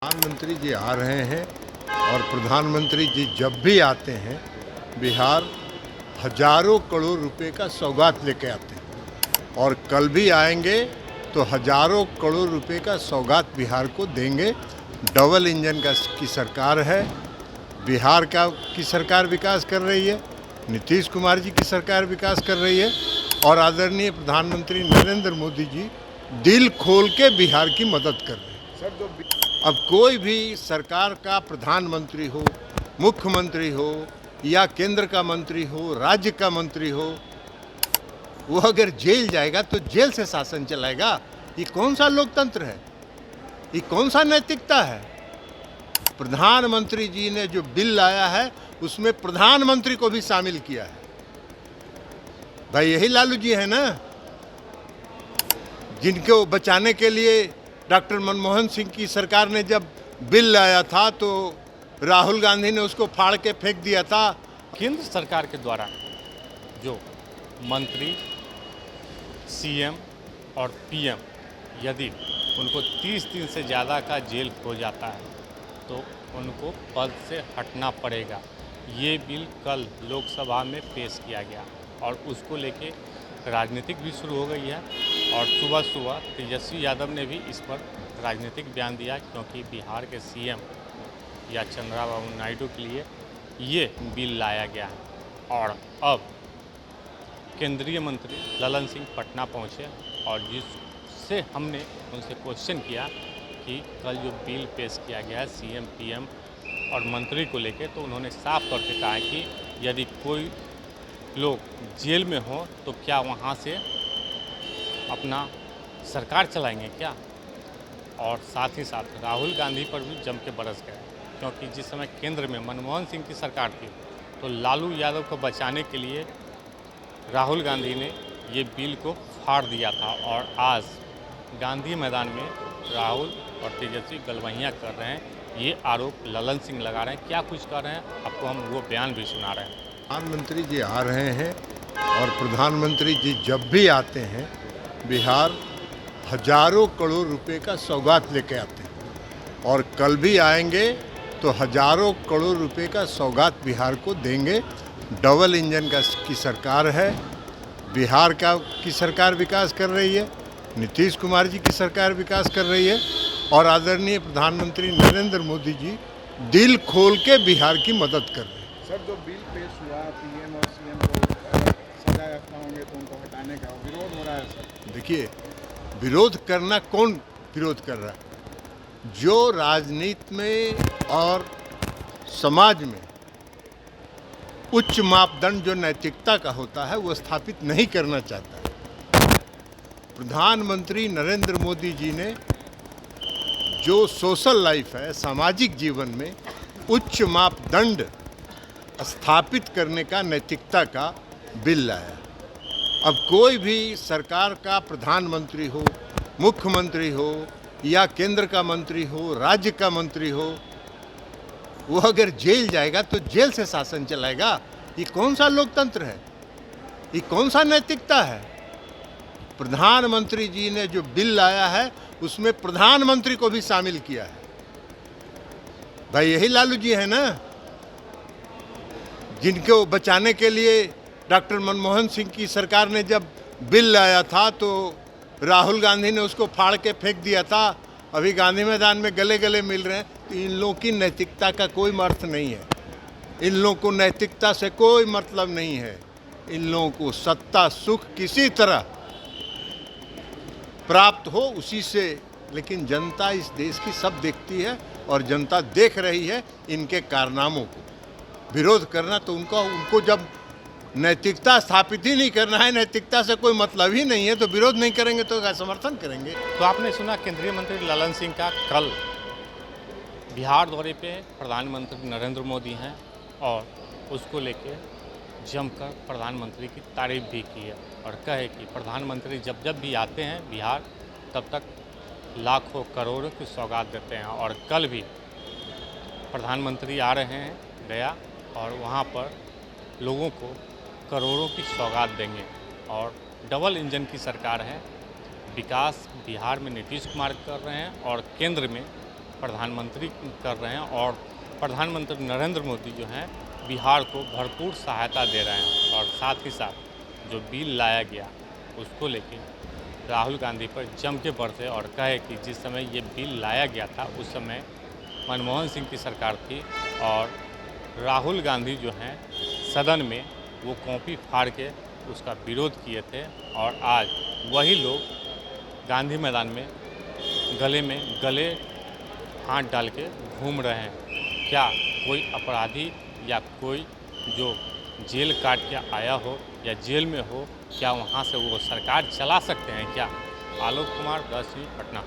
प्रधानमंत्री जी आ रहे हैं और प्रधानमंत्री जी जब भी आते हैं बिहार हजारों करोड़ रुपए का सौगात लेके आते हैं और कल भी आएंगे तो हजारों करोड़ रुपए का सौगात बिहार को देंगे। डबल इंजन की सरकार है, बिहार की सरकार विकास कर रही है, नीतीश कुमार जी की सरकार विकास कर रही है और आदरणीय प्रधानमंत्री नरेंद्र मोदी जी दिल खोल के बिहार की मदद कर रहे हैं। अब कोई भी सरकार का प्रधानमंत्री हो, मुख्यमंत्री हो या केंद्र का मंत्री हो, राज्य का मंत्री हो, वो अगर जेल जाएगा तो जेल से शासन चलाएगा। ये कौन सा लोकतंत्र है? ये कौन सा नैतिकता है? प्रधानमंत्री जी ने जो बिल लाया है उसमें प्रधानमंत्री को भी शामिल किया है। भाई यही लालू जी है ना, जिनको बचाने के लिए डॉक्टर मनमोहन सिंह की सरकार ने जब बिल लाया था तो राहुल गांधी ने उसको फाड़ के फेंक दिया था। केंद्र सरकार के द्वारा जो मंत्री, सीएम और पीएम यदि उनको 30 दिन से ज़्यादा का जेल हो जाता है तो उनको पद से हटना पड़ेगा। ये बिल कल लोकसभा में पेश किया गया और उसको लेके राजनीतिक भी शुरू हो गई है और सुबह सुबह तेजस्वी यादव ने भी इस पर राजनीतिक बयान दिया क्योंकि बिहार के सीएम या चंद्रबाबू नायडू के लिए ये बिल लाया गया है। और अब केंद्रीय मंत्री ललन सिंह पटना पहुँचे और जिससे हमने उनसे क्वेश्चन किया कि कल जो बिल पेश किया गया है सीएम, पीएम और मंत्री को लेके, तो उन्होंने साफ तौर पे कहा है कि यदि कोई लोग जेल में हो तो क्या वहाँ से अपना सरकार चलाएंगे क्या? और साथ ही साथ राहुल गांधी पर भी जम के बरस गए क्योंकि जिस समय केंद्र में मनमोहन सिंह की सरकार थी तो लालू यादव को बचाने के लिए राहुल गांधी ने ये बिल को फाड़ दिया था और आज गांधी मैदान में राहुल और तेजस्वी गलवहियाँ कर रहे हैं। ये आरोप ललन सिंह लगा रहे हैं। क्या कुछ कर रहे हैं आपको हम वो बयान भी सुना रहे हैं। प्रधानमंत्री जी आ रहे हैं और प्रधानमंत्री जी जब भी आते हैं बिहार हजारों करोड़ रुपए का सौगात लेके आते हैं और कल भी आएंगे तो हजारों करोड़ रुपए का सौगात बिहार को देंगे। डबल इंजन की सरकार है, बिहार की सरकार विकास कर रही है, नीतीश कुमार जी की सरकार विकास कर रही है और आदरणीय प्रधानमंत्री नरेंद्र मोदी जी दिल खोल के बिहार की मदद कर रहे हैं। सर, जो बिल पेश हुआ पीएम और सीएम को सजा याफ्ता होंगे तो उनको हटाने का विरोध हो रहा है सर। देखिए, विरोध करना कौन विरोध कर रहा है? जो राजनीति में और समाज में उच्च मापदंड जो नैतिकता का होता है वो स्थापित नहीं करना चाहता है। प्रधानमंत्री नरेंद्र मोदी जी ने जो सोशल लाइफ है, सामाजिक जीवन में उच्च मापदंड स्थापित करने का नैतिकता का बिल लाया। अब कोई भी सरकार का प्रधानमंत्री हो, मुख्यमंत्री हो या केंद्र का मंत्री हो, राज्य का मंत्री हो, वो अगर जेल जाएगा तो जेल से शासन चलाएगा। ये कौन सा लोकतंत्र है? ये कौन सा नैतिकता है? प्रधानमंत्री जी ने जो बिल लाया है उसमें प्रधानमंत्री को भी शामिल किया है। भाई यही लालू जी है ना, जिनको बचाने के लिए डॉक्टर मनमोहन सिंह की सरकार ने जब बिल लाया था तो राहुल गांधी ने उसको फाड़ के फेंक दिया था। अभी गांधी मैदान में गले गले मिल रहे हैं। तो इन लोगों की नैतिकता का कोई अर्थ नहीं है। इन लोगों को नैतिकता से कोई मतलब नहीं है। इन लोगों को सत्ता सुख किसी तरह प्राप्त हो उसी से, लेकिन जनता इस देश की सब देखती है और जनता देख रही है इनके कारनामों को। विरोध करना तो उनको जब नैतिकता स्थापित ही नहीं करना है, नैतिकता से कोई मतलब ही नहीं है, तो विरोध नहीं करेंगे तो क्या समर्थन करेंगे? तो आपने सुना केंद्रीय मंत्री ललन सिंह का कल बिहार दौरे पे प्रधानमंत्री नरेंद्र मोदी हैं और उसको लेके जमकर प्रधानमंत्री की तारीफ भी की है और कहे कि प्रधानमंत्री जब जब भी आते हैं बिहार तब तक लाखों करोड़ों की सौगात देते हैं और कल भी प्रधानमंत्री आ रहे हैं गया और वहाँ पर लोगों को करोड़ों की सौगात देंगे। और डबल इंजन की सरकार है, विकास बिहार में नीतीश कुमार कर रहे हैं और केंद्र में प्रधानमंत्री कर रहे हैं और प्रधानमंत्री नरेंद्र मोदी जो हैं बिहार को भरपूर सहायता दे रहे हैं। और साथ ही साथ जो बिल लाया गया उसको लेके राहुल गांधी पर जम के बरसे और कहे कि जिस समय ये बिल लाया गया था उस समय मनमोहन सिंह की सरकार थी और राहुल गांधी जो हैं सदन में वो कॉपी फाड़ के उसका विरोध किए थे और आज वही लोग गांधी मैदान में गले हाथ डाल के घूम रहे हैं। क्या कोई अपराधी या कोई जो जेल काट के आया हो या जेल में हो, क्या वहाँ से वो सरकार चला सकते हैं क्या? आलोक कुमार, 10 न्यूज़, पटना।